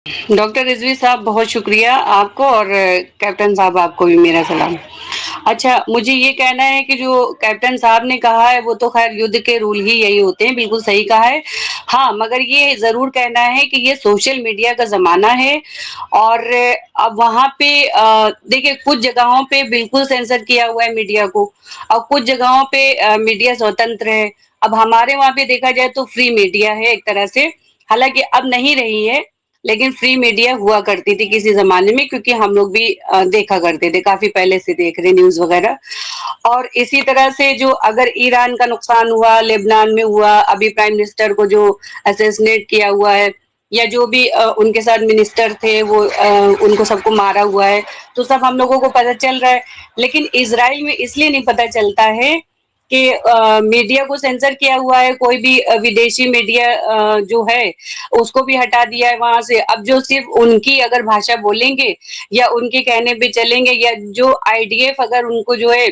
Doctor Rizvi साहब बहुत शुक्रिया आपको और कैप्टन साहब आपको भी मेरा सलाम। अच्छा, मुझे ये कहना है कि जो कैप्टन साहब ने कहा है वो तो खैर युद्ध के रूल ही यही होते हैं, बिल्कुल सही कहा है। हाँ, मगर ये ज़रूर कहना है कि ये सोशल मीडिया का ज़माना है और अब वहाँ पे देखिए कुछ जगहों पे बिल्कुल सेंसर किया हुआ है मीडिया को और कुछ जगहों पे मीडिया स्वतंत्र है। अब हमारे वहाँ पे देखा जाए तो फ्री मीडिया है एक तरह से, हालाँकि अब नहीं रही है, लेकिन फ्री मीडिया हुआ करती थी किसी ज़माने में क्योंकि हम लोग भी देखा करते थे, काफ़ी पहले से देख रहे न्यूज़ वगैरह। और इसी तरह से जो अगर ईरान का नुकसान हुआ, लेबनान में हुआ, अभी प्राइम मिनिस्टर को जो असैसिनेट किया हुआ है या जो भी उनके साथ मिनिस्टर थे वो उनको सबको मारा हुआ है, तो सब हम लोगों को पता चल रहा है। लेकिन इज़राइल में इसलिए नहीं पता चलता है कि मीडिया को सेंसर किया हुआ है, कोई भी विदेशी मीडिया जो है उसको भी हटा दिया है वहां से। अब जो सिर्फ उनकी अगर भाषा बोलेंगे या उनके कहने पे चलेंगे या जो आईडीएफ अगर उनको जो है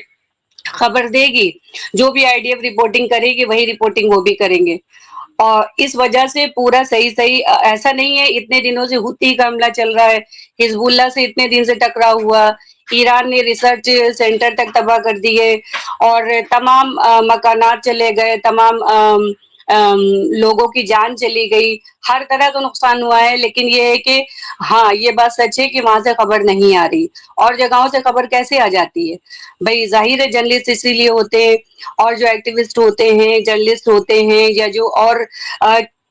खबर देगी, जो भी आईडीएफ रिपोर्टिंग करेगी वही रिपोर्टिंग वो भी करेंगे। और इस वजह से पूरा सही-सही ऐसा नहीं है इतने दिनों से हुती का हमला चल रहा है, हिजबुल्लाह से इतने दिन से टकराव हुआ, ईरान ने रिसर्च सेंटर तक तबाह कर दिए और तमाम मकानात चले गए, तमाम लोगों की जान चली गई, हर तरह का नुकसान हुआ है। लेकिन ये है कि हाँ, ये बात सच है कि वहाँ से खबर नहीं आ रही और जगहों से खबर कैसे आ जाती है? भई ज़ाहिर है जर्नलिस्ट इसीलिए होते हैं और जो एक्टिविस्ट होते हैं, जर्नलिस्ट होते हैं या जो और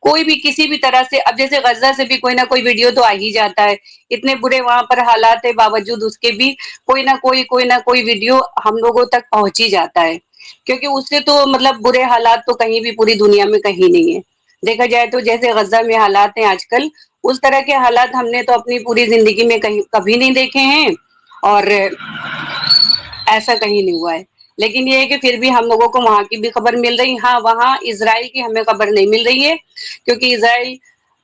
कोई भी किसी भी तरह से अब जैसे गज़ा से भी कोई ना कोई वीडियो तो आ ही जाता है। इतने बुरे वहाँ पर हालात है बावजूद उसके भी कोई ना कोई वीडियो हम लोगों तक पहुँच ही जाता है। क्योंकि उससे तो मतलब बुरे हालात तो कहीं भी पूरी दुनिया में कहीं नहीं है। देखा जाए तो जैसे गज़ा में हालात हैं आजकल, उस तरह के हालात हमने तो अपनी पूरी ज़िंदगी में कहीं कभी नहीं देखे हैं और ऐसा कहीं नहीं हुआ है। लेकिन ये है कि फिर भी हम लोगों को वहाँ की भी खबर मिल रही है। हाँ, वहाँ इज़राइल की हमें खबर नहीं मिल रही है क्योंकि इज़राइल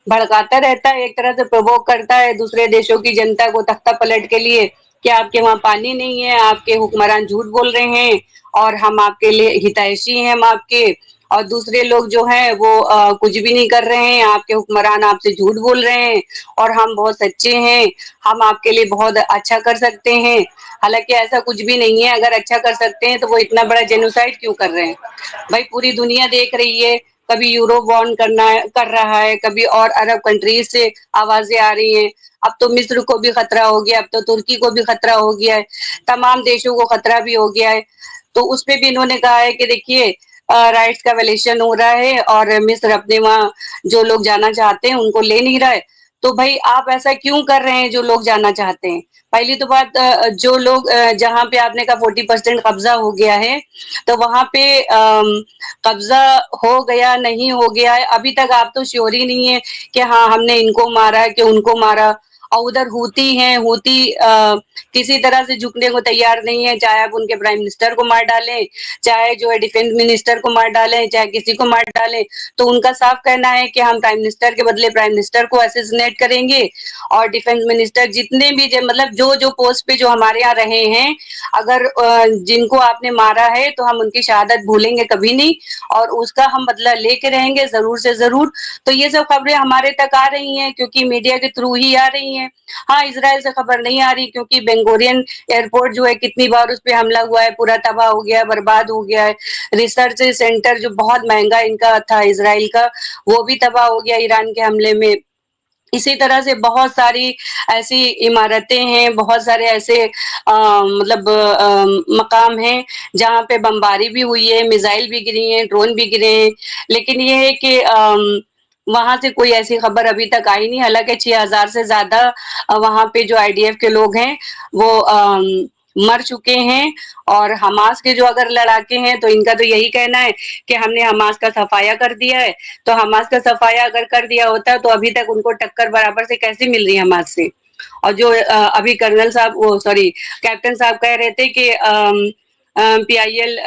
भड़काता रहता है, एक तरह से प्रोवोक करता है दूसरे देशों की जनता को तख्ता पलट के लिए कि आपके वहाँ पानी नहीं है, आपके हुक्मरान झूठ बोल रहे हैं और हम आपके लिए हितैषी हैं हम आपके और दूसरे लोग जो हैं वो कुछ भी नहीं कर रहे हैं, आपके हुक्मरान आपसे झूठ बोल रहे हैं और हम बहुत सच्चे हैं, हम आपके लिए बहुत अच्छा कर सकते हैं। हालाँकि ऐसा कुछ भी नहीं है, अगर अच्छा कर सकते हैं तो वो इतना बड़ा जेनोसाइड क्यों कर रहे हैं? भाई पूरी दुनिया देख रही है, कभी यूरो बॉन्ड कर रहा है, कभी और अरब कंट्रीज से आवाजें आ रही हैं। अब तो मिस्र को भी खतरा हो गया, अब तो तुर्की को भी खतरा हो गया है, तमाम देशों को खतरा भी हो गया है। तो उसपे भी इन्होंने कहा है कि देखिए राइट्स का वायलेशन हो रहा है और मिस्र अपने वहाँ जो लोग जाना चाहते हैं उनको ले नहीं रहा है। तो भाई आप ऐसा क्यों कर रहे हैं जो लोग जाना चाहते हैं? पहली तो बात जो लोग जहाँ पे आपने कहा 40% कब्जा हो गया है, तो वहाँ पे कब्जा हो गया नहीं हो गया है अभी तक आप तो श्योर ही नहीं है कि हाँ हमने इनको मारा कि उनको मारा और उधर हूती हैं हूती किसी तरह से झुकने को तैयार नहीं है चाहे आप उनके प्राइम मिनिस्टर को मार डालें चाहे जो है डिफेंस मिनिस्टर को मार डालें चाहे किसी को मार डालें तो उनका साफ कहना है कि हम प्राइम मिनिस्टर के बदले प्राइम मिनिस्टर को असैसिनेट करेंगे और डिफेंस मिनिस्टर जितने भी मतलब जो जो पोस्ट पे जो हमारे यहाँ रहे हैं अगर जिनको आपने मारा है तो हम उनकी शहादत भूलेंगे कभी नहीं और उसका हम बदला लेके रहेंगे जरूर से जरूर। तो ये सब खबरें हमारे तक आ रही हैं क्योंकि मीडिया के थ्रू ही आ रही हैं। हाँ, इजराइल से खबर नहीं आ रही क्योंकि बेंगोरियन एयरपोर्ट जो है कितनी बार उस पर हमला हुआ है, पूरा तबाह हो गया है, बर्बाद हो गया है। रिसर्च सेंटर जो बहुत महंगा इनका था इजराइल का, वो भी तबाह हो गया ईरान के हमले में। इसी तरह से बहुत सारी ऐसी इमारतें हैं, बहुत सारे ऐसे मतलब मकाम हैं जहाँ पे बमबारी भी हुई है, मिसाइल भी गिरी हैं, ड्रोन भी गिरे हैं। लेकिन ये है कि वहां से कोई ऐसी खबर अभी तक आई नहीं। हालांकि 6,000 से ज्यादा वहां पे जो आईडीएफ के लोग हैं वो मर चुके हैं और हमास के जो अगर लड़ाके हैं तो इनका तो यही कहना है कि हमने हमास का सफाया कर दिया है। तो हमास का सफाया अगर कर दिया होता तो अभी तक उनको टक्कर बराबर से कैसे मिल रही है हमास से। और जो अभी कर्नल साहब वो सॉरी कैप्टन साहब कह रहे थे कि पीआईएल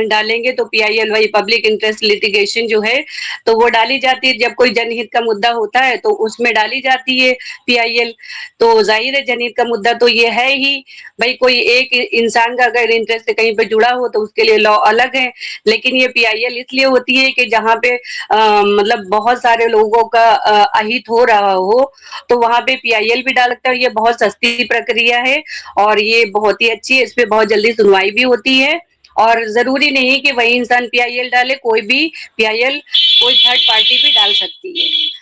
डालेंगे तो पीआईएल वही पब्लिक इंटरेस्ट लिटिगेशन जो है, तो वो डाली जाती है। जब कोई जनहित का मुद्दा होता है तो उसमें डाली जाती है पीआईएल। तो जाहिर है जनहित का मुद्दा तो ये है ही, भाई कोई एक इंसान का अगर इंटरेस्ट कहीं पे जुड़ा हो तो उसके लिए लॉ अलग है। लेकिन ये पीआईएल इसलिए होती है कि जहाँ पे मतलब बहुत सारे लोगों का अहित हो रहा हो, तो वहां पे पीआईएल भी डाल सकते हैं। ये बहुत सस्ती प्रक्रिया है और ये बहुत ही अच्छी है, इस पे बहुत जल्दी सुनवाई भी होती है। और जरूरी नहीं कि वही इंसान पीआईएल डाले, कोई भी पीआईएल कोई थर्ड पार्टी भी डाल सकती है।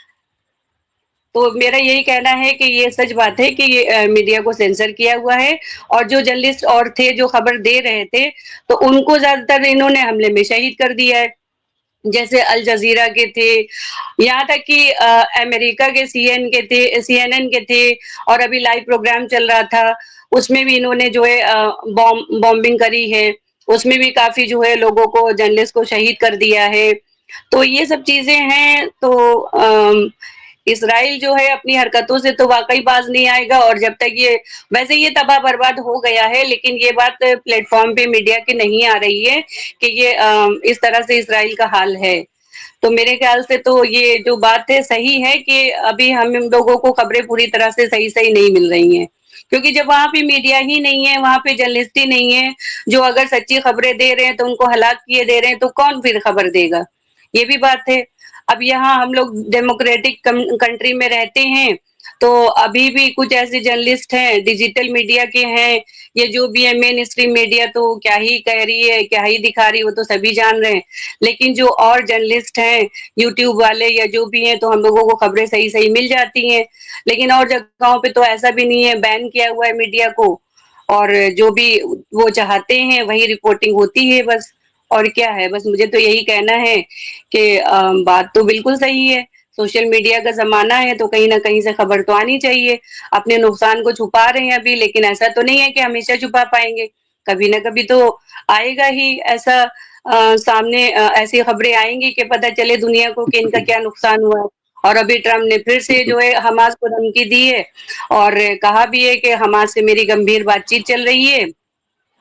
तो मेरा यही कहना है कि ये सच बात है कि ये मीडिया को सेंसर किया हुआ है, और जो जर्नलिस्ट और थे जो खबर दे रहे थे, तो उनको ज्यादातर इन्होंने हमले में शहीद कर दिया है। जैसे अल जजीरा के थे, यहाँ तक कि अमेरिका के सीएनएन के थे, और अभी लाइव प्रोग्राम चल रहा था, उसमें भी इन्होंने जो है बॉम्बिंग करी है। उसमें भी काफी जो है लोगों को, जर्नलिस्ट को शहीद कर दिया है। तो ये सब चीजें हैं। तो इसराइल जो है अपनी हरकतों से तो वाकई बाज नहीं आएगा। और जब तक ये, वैसे ये तबाह बर्बाद हो गया है, लेकिन ये बात प्लेटफॉर्म पे मीडिया की नहीं आ रही है कि ये इस तरह से इसराइल का हाल है। तो मेरे ख्याल से तो ये जो बात है सही है कि अभी हम लोगों को खबरें पूरी तरह से सही सही नहीं मिल रही हैं, क्योंकि जब वहां पे मीडिया ही नहीं है, वहां पे जर्नलिस्ट ही नहीं है जो अगर सच्ची खबरें दे रहे हैं तो उनको हलाक किए दे रहे हैं, तो कौन फिर खबर देगा? ये भी बात है। अब यहाँ हम लोग डेमोक्रेटिक कंट्री में रहते हैं, तो अभी भी कुछ ऐसे जर्नलिस्ट हैं, डिजिटल मीडिया के हैं, ये जो भी है मेन स्ट्रीम मीडिया तो क्या ही कह रही है, क्या ही दिखा रही है, वो तो सभी जान रहे हैं। लेकिन जो और जर्नलिस्ट हैं, यूट्यूब वाले या जो भी हैं, तो हम लोगों को खबरें सही सही मिल जाती हैं। लेकिन और जगहों पे तो ऐसा भी नहीं है, बैन किया हुआ है मीडिया को, और जो भी वो चाहते हैं वही रिपोर्टिंग होती है बस। और क्या है, बस मुझे तो यही कहना है कि बात तो बिल्कुल सही है। सोशल मीडिया का ज़माना है तो कहीं न कहीं से खबर तो आनी चाहिए। अपने नुकसान को छुपा रहे हैं अभी, लेकिन ऐसा तो नहीं है कि हमेशा छुपा पाएँगे। कभी न कभी तो आएगा ही ऐसा, सामने ऐसी खबरें आएँगी कि पता चले दुनिया को कि इनका क्या नुकसान हुआ है। और अभी ट्रम्प ने फिर से जो है हमास को धमकी दी है, और कहा भी है कि हमास से मेरी गंभीर बातचीत चल रही है,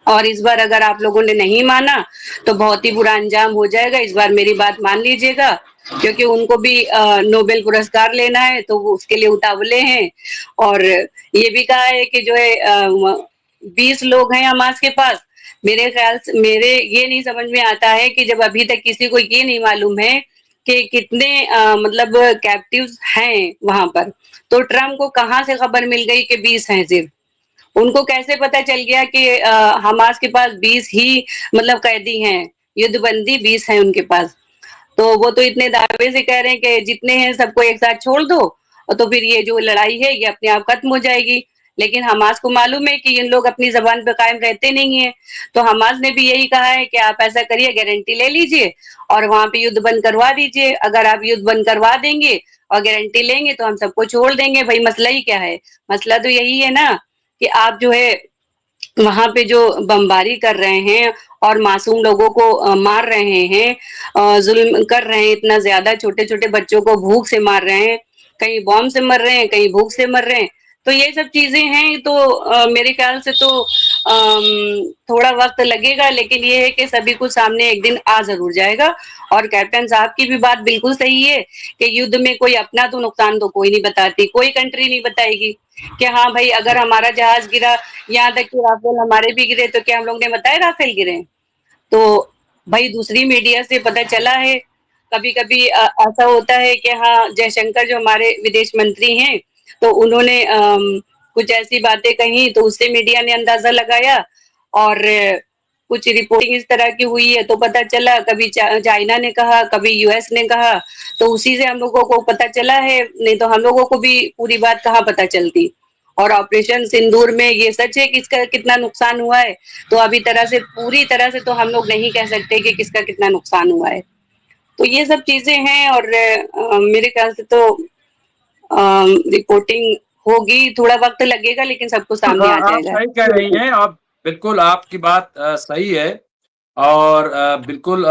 और इस बार अगर आप लोगों ने नहीं माना तो बहुत ही बुरा अंजाम हो जाएगा। इस बार मेरी बात मान लीजिएगा, क्योंकि उनको भी नोबेल पुरस्कार लेना है तो वो उसके लिए उतावले हैं। और ये भी कहा है कि जो है 20 लोग हैं हमास के पास। मेरे ख्याल से, मेरे ये नहीं समझ में आता है कि जब अभी तक किसी को ये नहीं मालूम है कि कितने मतलब कैप्टिव्स हैं वहां पर, तो ट्रम्प को कहाँ से खबर मिल गई कि 20 हैं सिर्फ? उनको कैसे पता चल गया कि हमास के पास 20 ही मतलब कैदी हैं, युद्धबंदी 20 हैं उनके पास? तो वो तो इतने दावे से कह रहे हैं कि जितने हैं सबको एक साथ छोड़ दो, और तो फिर ये जो लड़ाई है ये अपने आप खत्म हो जाएगी। लेकिन हमास को मालूम है कि इन लोग अपनी जबान पे कायम रहते नहीं है। तो हमास ने भी यही कहा है कि आप ऐसा करिए, गारंटी ले लीजिए और वहां पे युद्ध बंद करवा दीजिए। अगर आप युद्ध बंद करवा देंगे और गारंटी लेंगे तो हम सबको छोड़ देंगे। भाई मसला ही क्या है? मसला तो यही है ना कि आप जो है वहां पे जो बमबारी कर रहे हैं और मासूम लोगों को मार रहे हैं, जुल्म कर रहे हैं इतना ज्यादा, छोटे छोटे बच्चों को भूख से मार रहे हैं, कहीं बॉम्ब से मर रहे हैं, कहीं भूख से मर रहे हैं। तो ये सब चीजें हैं। तो मेरे ख्याल से तो थोड़ा वक्त लगेगा, लेकिन ये है कि सभी कुछ सामने एक दिन आ जरूर जाएगा। और कैप्टन साहब की भी बात बिल्कुल सही है कि युद्ध में कोई अपना तो नुकसान तो कोई नहीं बताती, कोई कंट्री नहीं बताएगी कि हाँ भाई अगर हमारा जहाज गिरा, यहाँ तक कि राफेल हमारे भी गिरे, तो क्या हम लोग ने बताया राफेल गिरे? तो भाई दूसरी मीडिया से पता चला है। कभी कभी ऐसा होता है कि हाँ, जयशंकर जो हमारे विदेश मंत्री हैं, तो उन्होंने कुछ ऐसी बातें कही तो उससे मीडिया ने अंदाजा लगाया, और कुछ रिपोर्टिंग इस तरह की हुई है तो पता चला, कभी चाइना ने कहा, कभी यूएस ने कहा, तो उसी से हम लोगों को पता चला है। नहीं तो हम लोगों को भी पूरी बात कहाँ पता चलती। और ऑपरेशन सिंदूर में ये सच है कि इसका कितना नुकसान हुआ है, तो अभी तरह से पूरी तरह से तो हम लोग नहीं कह सकते कि किसका कितना नुकसान हुआ है। तो ये सब चीजें हैं, और मेरे ख्याल से तो रिपोर्टिंग होगी, थोड़ा वक्त लगेगा लेकिन सबको सामने आ आप जाएगा। सही कह रही हैं। आप बिल्कुल, आपकी बात सही है। और बिल्कुल